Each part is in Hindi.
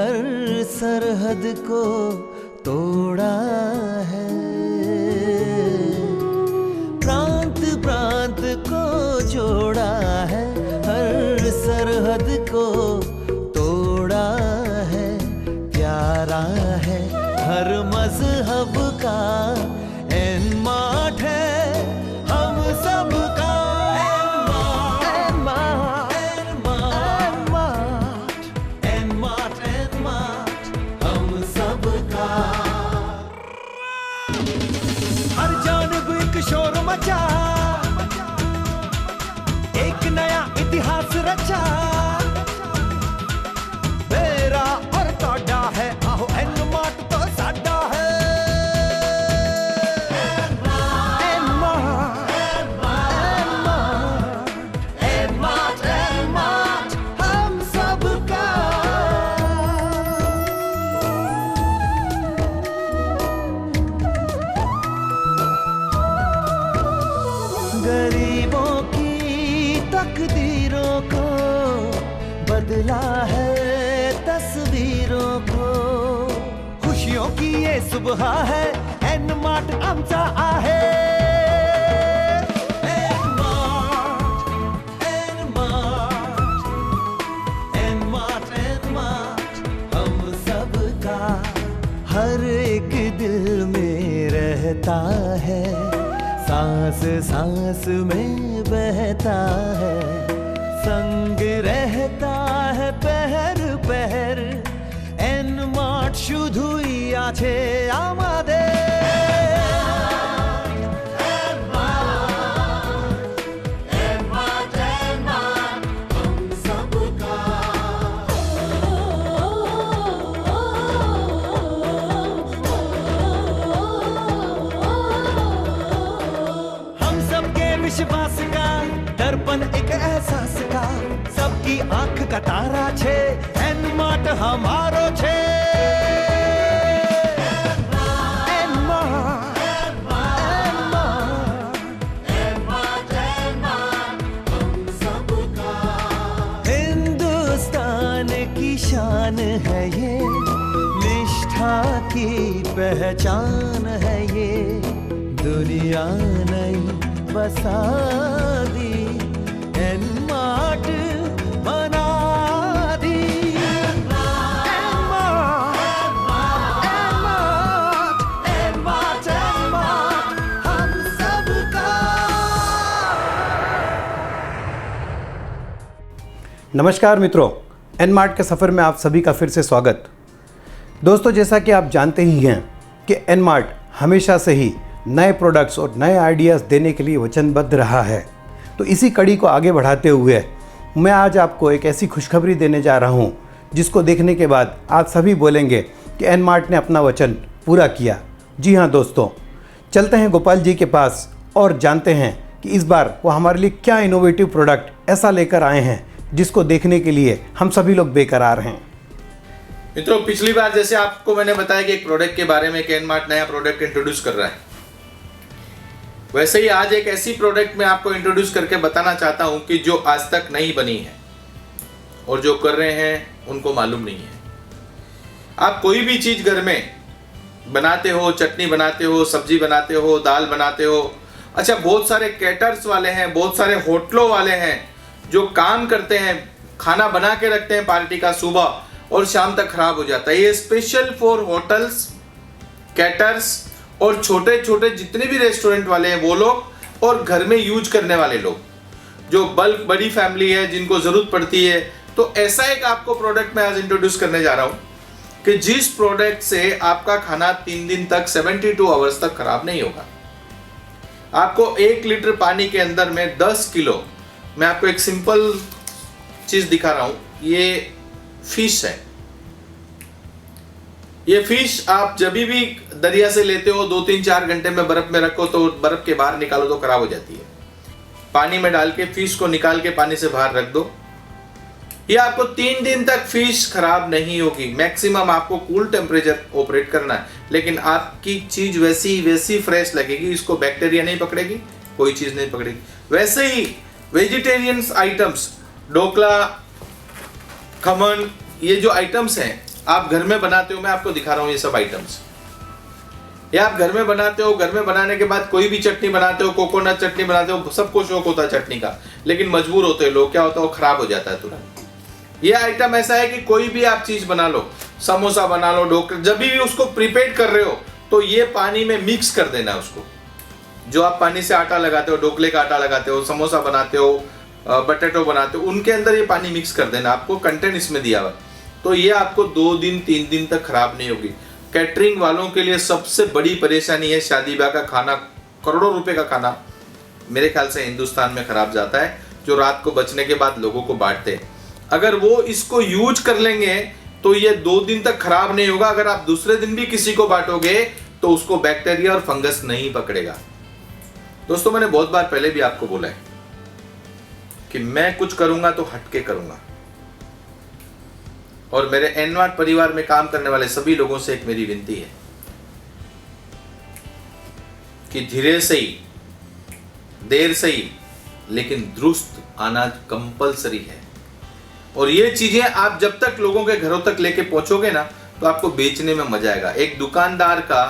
हर सरहद को तोड़ा है, प्रांत प्रांत को जोड़ा है, हर सरहद को तोड़ा है, प्यारा है हर मजहब का एनमार्ट है हम सबका। हर जानब एक शोर मचा, एक नया इतिहास रचा, मेरा और तोड़ा है आहो एनमार्ट तो साडा है। एनमार्ट हम सबका। गरीबों की तकदीरों को बदला है तस्वीरों को, खुशियों की ये सुबह है एनमार्ट आमचा आहे। एनमार्ट हम सबका, हर एक दिल में रहता है, सांस सांस में बहता है, संग रहता है पहर पहर, एनमार्ट शुद्ध हुई आछे आमादे। विश्वास का दर्पण एक एहसास का, सबकी आंख का तारा छे एनमार्ट हमारो छे। हिंदुस्तान की शान है ये, निष्ठा की पहचान है ये, दुनिया नई बसा दी एनमार्ट बना दी। एनमार्ट हम सबका। नमस्कार मित्रों, एनमार्ट के सफ़र में आप सभी का फिर से स्वागत। दोस्तों, जैसा कि आप जानते ही हैं कि एनमार्ट हमेशा से ही नए प्रोडक्ट्स और नए आइडियाज़ देने के लिए वचनबद्ध रहा है। तो इसी कड़ी को आगे बढ़ाते हुए मैं आज आपको एक ऐसी खुशखबरी देने जा रहा हूं जिसको देखने के बाद आप सभी बोलेंगे कि एनमार्ट ने अपना वचन पूरा किया। जी हाँ दोस्तों, चलते हैं गोपाल जी के पास और जानते हैं कि इस बार वो हमारे लिए क्या इनोवेटिव प्रोडक्ट ऐसा लेकर आए हैं जिसको देखने के लिए हम सभी लोग बेकरार हैं। मित्रों, पिछली बार जैसे आपको मैंने बताया कि एक प्रोडक्ट के बारे में एनमार्ट नया प्रोडक्ट इंट्रोड्यूस कर रहा है, वैसे ही आज एक ऐसी प्रोडक्ट मैं आपको इंट्रोड्यूस करके बताना चाहता हूं कि जो आज तक नहीं बनी है और जो कर रहे हैं उनको मालूम नहीं है। आप कोई भी चीज घर में बनाते हो, चटनी बनाते हो, सब्जी बनाते हो, दाल बनाते हो, अच्छा बहुत सारे कैटर्स वाले हैं, बहुत सारे होटलों वाले हैं जो काम करते हैं, खाना बना के रखते हैं पार्टी का, सुबह और शाम तक खराब हो जाता है। ये स्पेशल फॉर होटल्स, कैटर्स और छोटे छोटे जितने भी रेस्टोरेंट वाले हैं वो लोग, और घर में यूज करने वाले लोग, जो बल्क बड़ी फैमिली है जिनको जरूरत पड़ती है। तो ऐसा एक आपको प्रोडक्ट मैं आज इंट्रोड्यूस करने जा रहा हूं कि जिस प्रोडक्ट से आपका खाना 3 दिन तक 72 आवर्स तक खराब नहीं होगा। आपको 1 लीटर पानी के अंदर में 10 किलो, मैं आपको एक सिंपल चीज दिखा रहा हूं, ये फिश है। ये फिश आप जब भी दरिया से लेते हो 2-3-4 घंटे में बर्फ में रखो तो बर्फ के बाहर निकालो तो खराब हो जाती है। पानी में डाल के फिश को निकाल के पानी से बाहर रख दो, ये आपको 3 दिन तक फिश खराब नहीं होगी। मैक्सिमम आपको कूल टेम्परेचर ऑपरेट करना है, लेकिन आपकी चीज वैसी फ्रेश लगेगी, इसको बैक्टीरिया नहीं पकड़ेगी, कोई चीज नहीं पकड़ेगी। वैसे ही वेजिटेरियन आइटम्स, ढोकला, खमन, ये जो आइटम्स हैं आप घर में बनाते हो, मैं आपको दिखा रहा हूँ ये सब आइटम्स, या आप घर में बनाते हो, घर में बनाने के बाद कोई भी चटनी बनाते हो, कोकोनट चटनी बनाते हो, सबको शौक होता है चटनी का, लेकिन मजबूर होते हैं लोग, क्या होता है वो खराब हो जाता है तुरंत। ये आइटम ऐसा है कि कोई भी आप चीज बना लो, समोसा बना लो, ढोकला, जब भी उसको प्रिपेयर कर रहे हो तो ये पानी में मिक्स कर देना उसको। जो आप पानी से आटा लगाते हो, ढोकले का आटा लगाते हो, समोसा बनाते हो, बटेटो बनाते हो, उनके अंदर ये पानी मिक्स कर देना। आपको कंटेंट इसमें दिया हुआ, तो ये आपको 2 दिन 3 दिन तक खराब नहीं होगी। कैटरिंग वालों के लिए सबसे बड़ी परेशानी है शादी ब्याह का खाना, करोड़ों रुपए का खाना मेरे ख्याल से हिंदुस्तान में खराब जाता है, जो रात को बचने के बाद लोगों को बांटते हैं। अगर वो इसको यूज कर लेंगे तो ये 2 दिन तक खराब नहीं होगा। अगर आप दूसरे दिन भी किसी को बांटोगे तो उसको बैक्टीरिया और फंगस नहीं पकड़ेगा। दोस्तों, मैंने बहुत बार पहले भी आपको बोला है कि मैं कुछ करूंगा तो हटके करूंगा, और मेरे एनमार्ट परिवार में काम करने वाले सभी लोगों से एक मेरी विनती है कि धीरे से ही, देर से ही, लेकिन दुरुस्त आना कंपलसरी है। और ये चीजें आप जब तक लोगों के घरों तक लेके पहुंचोगे ना, तो आपको बेचने में मजा आएगा। एक दुकानदार का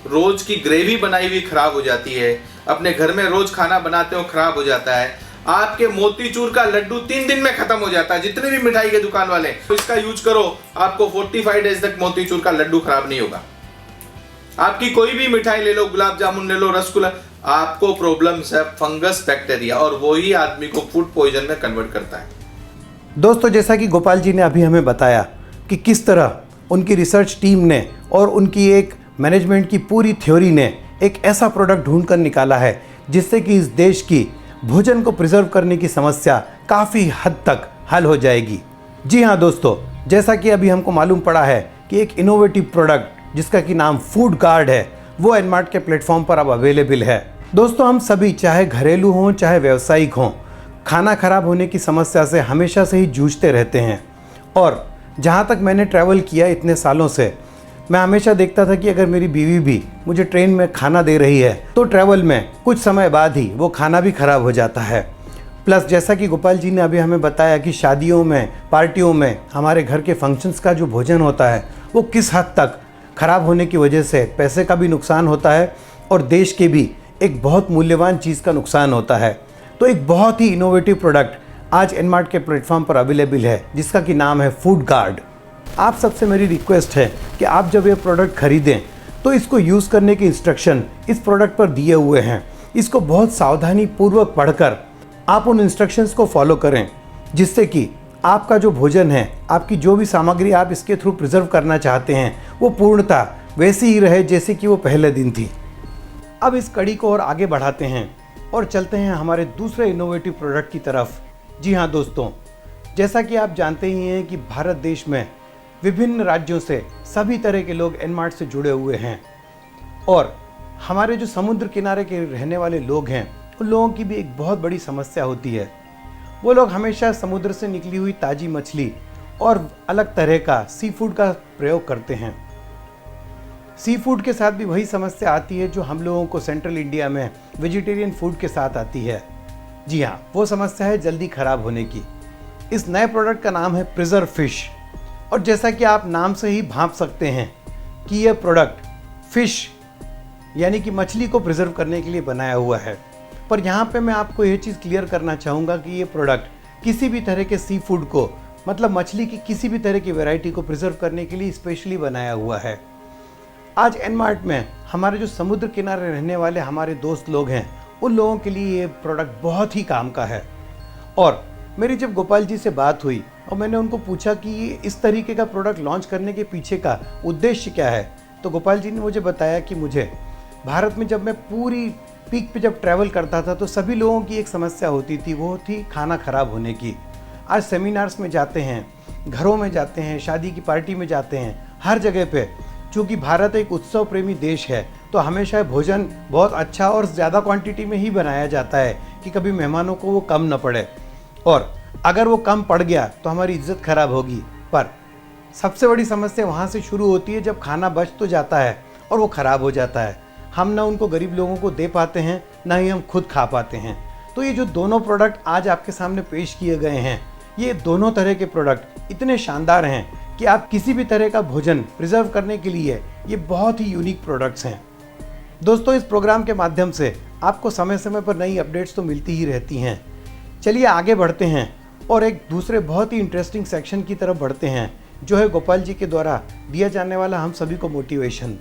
रोज की ग्रेवी बनाई हुई खराब हो जाती है, अपने घर में रोज खाना बनाते हो खराब हो जाता है, आपके मोतीचूर का लड्डू 3 दिन में खत्म हो जाता है। जितने भी मिठाई के दुकान वाले, तो इसका यूज करो, आपको 45 डेज तक मोतीचूर का लड्डू खराब नहीं होगा। आपकी कोई भी मिठाई ले लो, गुलाब जामुन ले लो, रसगुल्ला, आपको प्रॉब्लम्स है फंगस, बैक्टीरिया, और वही आदमी को फूड पॉइजन में कन्वर्ट करता है। दोस्तों, जैसा कि गोपाल जी ने अभी हमें बताया कि किस तरह उनकी रिसर्च टीम ने और उनकी एक मैनेजमेंट की पूरी थ्योरी ने एक ऐसा प्रोडक्ट ढूंढ कर निकाला है जिससे कि इस देश की भोजन को प्रिजर्व करने की समस्या काफ़ी हद तक हल हो जाएगी। जी हाँ दोस्तों, जैसा कि अभी हमको मालूम पड़ा है कि एक इनोवेटिव प्रोडक्ट जिसका कि नाम फूड गार्ड है, वो एनमार्ट के प्लेटफॉर्म पर अब अवेलेबल है। दोस्तों, हम सभी, चाहे घरेलू हों चाहे व्यावसायिक हों, खाना खराब होने की समस्या से हमेशा से ही जूझते रहते हैं। और जहाँ तक मैंने ट्रैवल किया इतने सालों से, मैं हमेशा देखता था कि अगर मेरी बीवी भी मुझे ट्रेन में खाना दे रही है तो ट्रैवल में कुछ समय बाद ही वो खाना भी खराब हो जाता है। प्लस जैसा कि गोपाल जी ने अभी हमें बताया कि शादियों में, पार्टियों में, हमारे घर के फंक्शंस का जो भोजन होता है वो किस हद तक खराब होने की वजह से पैसे का भी नुकसान होता है और देश के भी एक बहुत मूल्यवान चीज़ का नुकसान होता है। तो एक बहुत ही इनोवेटिव प्रोडक्ट आज एनमार्ट के प्लेटफॉर्म पर अवेलेबल है जिसका कि नाम है फूड गार्ड। आप सबसे मेरी रिक्वेस्ट है कि आप जब ये प्रोडक्ट खरीदें तो इसको यूज़ करने के इंस्ट्रक्शन इस प्रोडक्ट पर दिए हुए हैं। इसको बहुत सावधानी पूर्वक पढ़कर आप उन इंस्ट्रक्शंस को फॉलो करें, जिससे कि आपका जो भोजन है, आपकी जो भी सामग्री आप इसके थ्रू प्रिजर्व करना चाहते हैं, वो पूर्णतः वैसी ही रहे जैसे कि वो पहले दिन थी। अब इस कड़ी को और आगे बढ़ाते हैं और चलते हैं हमारे दूसरे इनोवेटिव प्रोडक्ट की तरफ। जी हाँ दोस्तों, जैसा कि आप जानते ही हैं कि भारत देश में विभिन्न राज्यों से सभी तरह के लोग एनमार्ट से जुड़े हुए हैं, और हमारे जो समुद्र किनारे के रहने वाले लोग हैं उन लोगों की भी एक बहुत बड़ी समस्या होती है। वो लोग हमेशा समुद्र से निकली हुई ताज़ी मछली और अलग तरह का सी फूड का प्रयोग करते हैं। सी फूड के साथ भी वही समस्या आती है जो हम लोगों को सेंट्रल इंडिया में वेजिटेरियन फूड के साथ आती है। जी हाँ, वो समस्या है जल्दी खराब होने की। इस नए प्रोडक्ट का नाम है प्रिजर्व फिश, और जैसा कि आप नाम से ही भांप सकते हैं कि यह प्रोडक्ट फिश यानी कि मछली को प्रिजर्व करने के लिए बनाया हुआ है। पर यहाँ पे मैं आपको यह चीज़ क्लियर करना चाहूँगा कि ये प्रोडक्ट किसी भी तरह के सी फूड को, मतलब मछली की किसी भी तरह की वैरायटी को प्रिजर्व करने के लिए स्पेशली बनाया हुआ है। आज एनमार्ट में हमारे जो समुद्र किनारे रहने वाले हमारे दोस्त लोग हैं, उन लोगों के लिए ये प्रोडक्ट बहुत ही काम का है। और मेरी जब गोपाल जी से बात हुई और मैंने उनको पूछा कि इस तरीके का प्रोडक्ट लॉन्च करने के पीछे का उद्देश्य क्या है, तो गोपाल जी ने मुझे बताया कि मुझे भारत में जब मैं पूरी पीक पे जब ट्रैवल करता था तो सभी लोगों की एक समस्या होती थी, वो थी खाना खराब होने की। आज सेमिनार्स में जाते हैं, घरों में जाते हैं, शादी की पार्टी में जाते हैं, हर जगह पे, चूँकि भारत एक उत्सव प्रेमी देश है तो हमेशा भोजन बहुत अच्छा और ज़्यादा क्वांटिटी में ही बनाया जाता है कि कभी मेहमानों को वो कम न पड़े, और अगर वो कम पड़ गया तो हमारी इज्जत खराब होगी। पर सबसे बड़ी समस्या वहाँ से शुरू होती है जब खाना बच तो जाता है और वो ख़राब हो जाता है। हम ना उनको गरीब लोगों को दे पाते हैं, ना ही हम खुद खा पाते हैं। तो ये जो दोनों प्रोडक्ट आज आपके सामने पेश किए गए हैं, ये दोनों तरह के प्रोडक्ट इतने शानदार हैं कि आप किसी भी तरह का भोजन प्रिजर्व करने के लिए ये बहुत ही यूनिक प्रोडक्ट्स हैं। दोस्तों, इस प्रोग्राम के माध्यम से आपको समय समय पर नई अपडेट्स तो मिलती ही रहती हैं। चलिए आगे बढ़ते हैं और एक दूसरे बहुत ही इंटरेस्टिंग सेक्शन की तरफ बढ़ते हैं, जो है गोपाल जी के द्वारा दिया जाने वाला हम सभी को मोटिवेशन।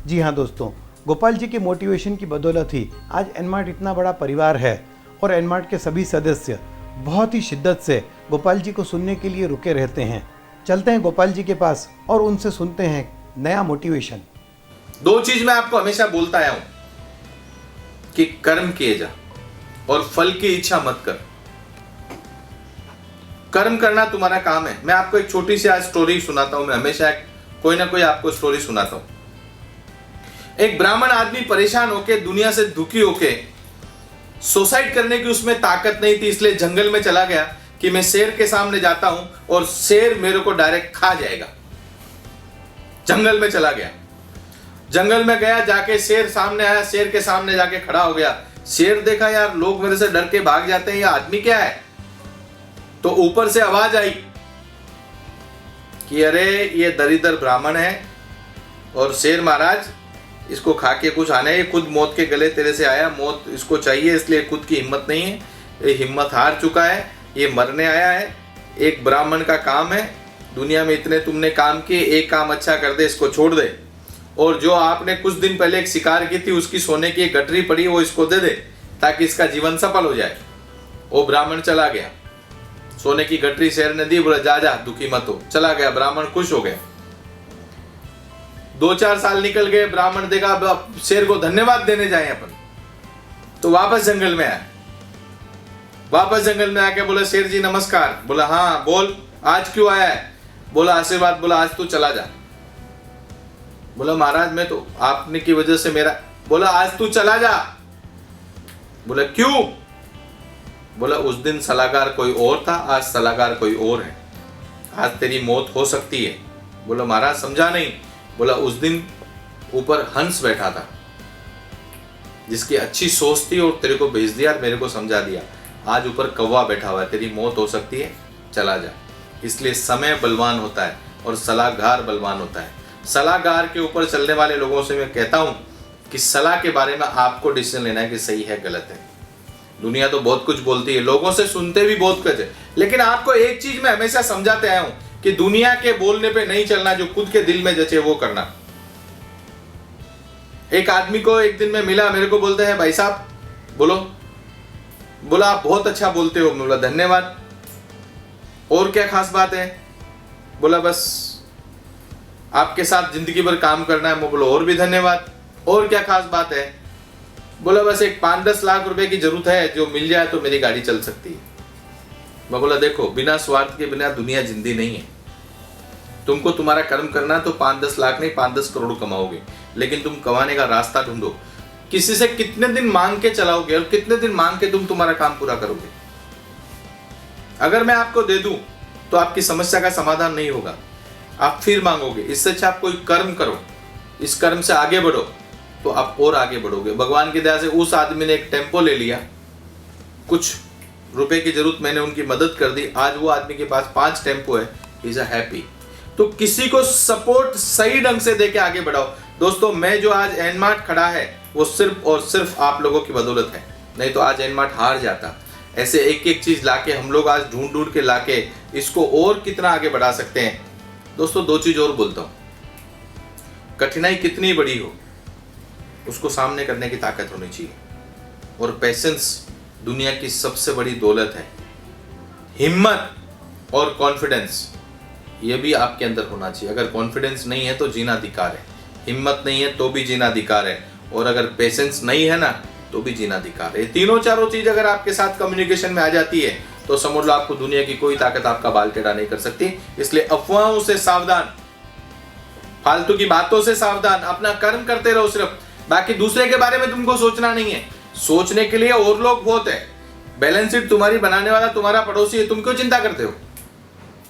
जी हाँ दोस्तों, गोपाल जी के मोटिवेशन की बदौलत ही आज एनमार्ट इतना बड़ा परिवार है और एनमार्ट के सभी सदस्य बहुत ही शिद्दत से गोपाल जी को सुनने के लिए रुके रहते हैं। चलते हैं गोपाल जी के पास और उनसे सुनते हैं नया मोटिवेशन। दो चीज मैं आपको हमेशा बोलता आया हूं कि कर्म किए जा और फल की इच्छा मत कर। कर्म करना तुम्हारा काम है। मैं आपको एक छोटी सी आज स्टोरी सुनाता हूं। मैं हमेशा कोई ना कोई आपको स्टोरी सुनाता हूं। एक ब्राह्मण आदमी परेशान होके, दुनिया से दुखी होके, सुसाइड करने की उसमें ताकत नहीं थी, इसलिए जंगल में चला गया कि मैं शेर के सामने जाता हूं और शेर मेरे को डायरेक्ट खा जाएगा। जंगल में चला गया, जंगल में गया, जाके शेर सामने आया, शेर के सामने जाके खड़ा हो गया। शेर देखा यार लोग मेरे से डर के भाग जाते हैं, ये आदमी क्या है? तो ऊपर से आवाज आई कि अरे ये दरिद्र ब्राह्मण है और शेर महाराज इसको खा के कुछ आना है, ये खुद मौत के गले तेरे से आया, मौत इसको चाहिए, इसलिए खुद की हिम्मत नहीं है, ये हिम्मत हार चुका है, ये मरने आया है। एक ब्राह्मण का काम है, दुनिया में इतने तुमने काम किए, एक काम अच्छा कर दे, इसको छोड़ दे, और जो आपने कुछ दिन पहले एक शिकार की थी उसकी सोने की एक गठरी पड़ी वो इसको दे दे ताकि इसका जीवन सफल हो जाए। वो ब्राह्मण चला गया, सोने की गठरी शेर ने दी, बोला जा जा दुखी मत हो, चला गया। ब्राह्मण खुश हो गया। 2-4 साल निकल गए, ब्राह्मण देखा अब शेर को धन्यवाद देने जाए अपन, तो वापस जंगल में आया। वापस जंगल में आके बोला शेर जी नमस्कार। बोला हाँ बोल, आज क्यों आया है? बोला आशीर्वाद। बोला आज तू चला जा। बोला महाराज मैं तो आपने की वजह से मेरा। बोला आज तू चला जा। बोला क्यों? बोला उस दिन सलाहकार कोई और था, आज सलाहकार कोई और है, आज तेरी मौत हो सकती है। बोला महाराज समझा नहीं। बोला उस दिन ऊपर हंस बैठा था जिसकी अच्छी सोच थी और तेरे को भेज दिया और मेरे को समझा दिया। आज ऊपर कौवा बैठा हुआ है, तेरी मौत हो सकती है, चला जा। इसलिए समय बलवान होता है और सलाहकार बलवान होता है। सलाहकार के ऊपर चलने वाले लोगों से मैं कहता हूं कि सलाह के बारे में आपको डिसीजन लेना है कि सही है गलत है। दुनिया तो बहुत कुछ बोलती है, लोगों से सुनते भी बहुत कुछ है, लेकिन आपको एक चीज मैं हमेशा समझाते आया हूं कि दुनिया के बोलने पे नहीं चलना, जो खुद के दिल में जचे वो करना। एक आदमी को एक दिन में मिला, मेरे को बोलते हैं भाई साहब बोलो। बोला आप बहुत अच्छा बोलते हो। बोला धन्यवाद। और क्या खास बात है? बोला बस आपके साथ जिंदगी भर काम करना है। मैं बोला और भी धन्यवाद। और क्या खास बात है? बोला बस एक 5-10 लाख रुपए की जरूरत है, जो मिल जाए तो मेरी गाड़ी चल सकती है। मैं बोला देखो बिना स्वार्थ के बिना दुनिया जिंदी नहीं है। तुमको तुम्हारा कर्म करना तो 5-10 लाख नहीं 5-10 करोड़ कमाओगे, लेकिन तुम कमाने का रास्ता ढूंढो। किसी से कितने दिन मांग के चलाओगे और कितने दिन मांग के तुम तुम्हारा काम पूरा करोगे? अगर मैं आपको दे दूं तो आपकी समस्या का समाधान नहीं होगा, आप फिर मांगोगे। इससे अच्छा आप कोई कर्म करो, इस कर्म से आगे बढ़ो तो आप और आगे बढ़ोगे। भगवान की दया से उस आदमी ने एक टेम्पो ले लिया, कुछ रुपए की जरूरत, मैंने उनकी मदद कर दी, आज वो आदमी के पास 5 टेम्पो है, इज अ हैप्पी। तो किसी को सपोर्ट सही ढंग से देके आगे बढ़ाओ। दोस्तों मैं जो आज एनमार्ट खड़ा है वो सिर्फ और सिर्फ आप लोगों की बदौलत है, नहीं तो आज एनमार्ट हार जाता। ऐसे एक एक चीज लाके हम लोग आज ढूंढ ढूंढ के लाके इसको और कितना आगे बढ़ा सकते हैं। दोस्तों 2 चीज और बोलता हूं, कठिनाई कितनी बड़ी हो उसको सामने करने की ताकत होनी चाहिए, और पेशेंस दुनिया की सबसे बड़ी दौलत है। हिम्मत और कॉन्फिडेंस ये भी आपके अंदर होना चाहिए। अगर कॉन्फिडेंस नहीं है तो जीना अधिकार है, हिम्मत नहीं है तो भी जीना अधिकार है, और अगर पेशेंस नहीं है ना तो भी जीना अधिकार है। ये तीनों चारों चीज अगर आपके साथ कम्युनिकेशन में आ जाती है तो समझ लो आपको दुनिया की कोई ताकत आपका बाल टेढ़ा नहीं कर सकती। इसलिए अफवाहों से सावधान, फालतू की बातों से सावधान, अपना कर्म करते रहो सिर्फ, बाकी दूसरे के बारे में तुमको सोचना नहीं है। सोचने के लिए और लोग बहुत है, बैलेंस शीट तुम्हारी बनाने वाला तुम्हारा पड़ोसी है, तुम क्यों चिंता करते हो?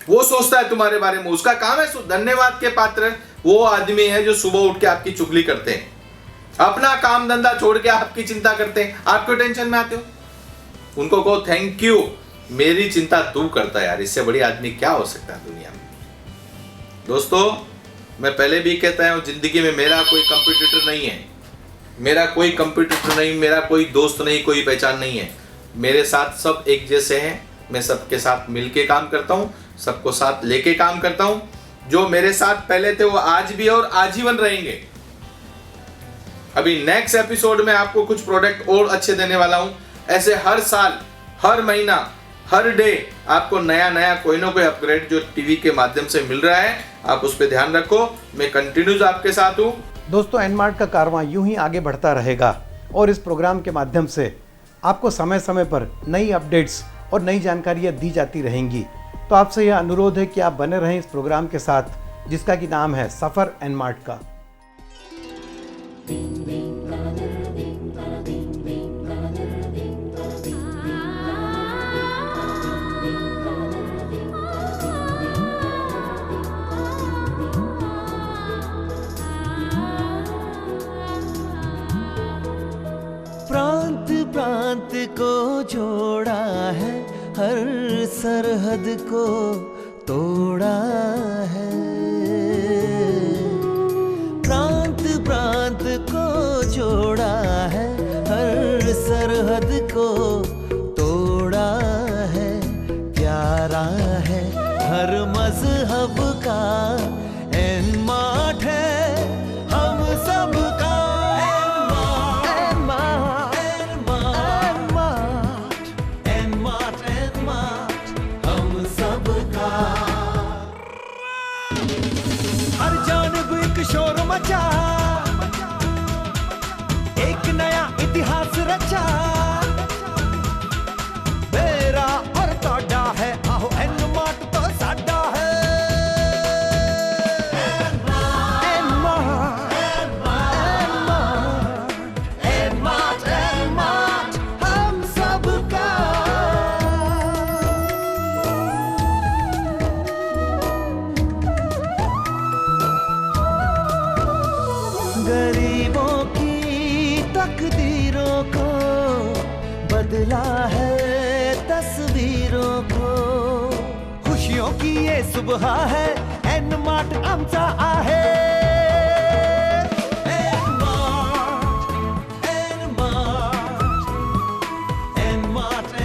वो सोचता है तुम्हारे बारे में, उसका काम है धन्यवाद के पात्र वो आदमी है जो सुबह उठ के आपकी चुगली करते हैं, अपना काम धंधा छोड़ के आपकी चिंता करते हैं। आप क्यों टेंशन में आते हो? उनको कहो थैंक यू, मेरी चिंता तू करता है यार, इससे बड़ी आदमी क्या हो सकता है दुनिया में। दोस्तों, मैं पहले भी कहता हूँ, जिंदगी में मेरा कोई कंपटीटर नहीं है, मेरा कोई कंपटीटर नहीं, मेरा कोई दोस्त नहीं, कोई पहचान नहीं है। मेरे साथ सब एक जैसे हैं। मैं सबके साथ मिलके काम करता हूँ, सबको साथ लेके काम करता हूँ। जो मेरे साथ पहले थे वो आज भी और आजीवन रहेंगे। अभी नेक्स्ट एपिसोड में आपको कुछ प्रोडक्ट और अच्छे देने वाला हूँ। ऐसे हर साल, हर महीना, हर डे आपको नया नया कोई ना कोई अपग्रेड जो टीवी के माध्यम से मिल रहा है, आप उस पर ध्यान रखो। मैं कंटिन्यूज आपके साथ हूँ। दोस्तों, एनमार्ट का कारवां यूं ही आगे बढ़ता रहेगा और इस प्रोग्राम के माध्यम से आपको समय समय पर नई अपडेट्स और नई जानकारियाँ दी जाती रहेंगी। तो आपसे यह अनुरोध है कि आप बने रहें इस प्रोग्राम के साथ, जिसका कि नाम है सफ़र एनमार्ट का। प्रांत प्रांत को जोड़ा है, हर सरहद को तोड़ा है। प्रांत प्रांत को जोड़ा है, हर सरहद को तोड़ा है। प्यारा है हर मजहब का एनमार्ट है, हम सबका शोर मचा, एक नया इतिहास रचा। मेरा और तोड़ा है, आहो एनमार्ट तो साडा है। एनमार्ट हम सबका। गरीबों की तकदीरों को बदला है तस्वीरों को। खुशियों की ये सुबह है, एनमार्ट आमचा आहे। एनमार्ट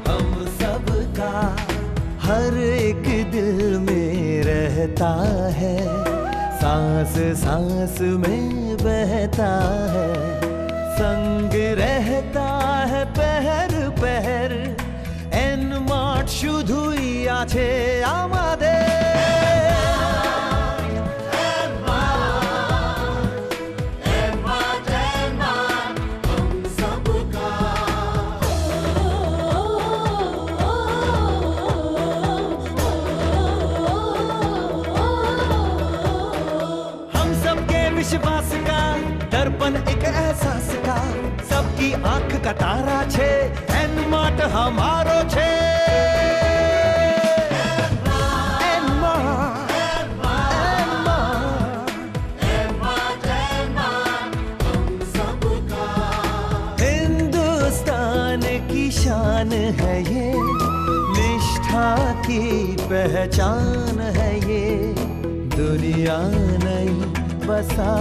हम सबका। हर एक दिल में रहता है, सांस सांस में बहता है। संग रहता है पहर पहर, एनमार्ट शुद्ध ही आछे आमादे। विश्वास का दर्पण एक एहसास का, सबकी आंख का तारा छे, एनमार्ट हमारो छे। हिंदुस्तान की शान है ये, निष्ठा की पहचान है ये। दुनिया नहीं बसा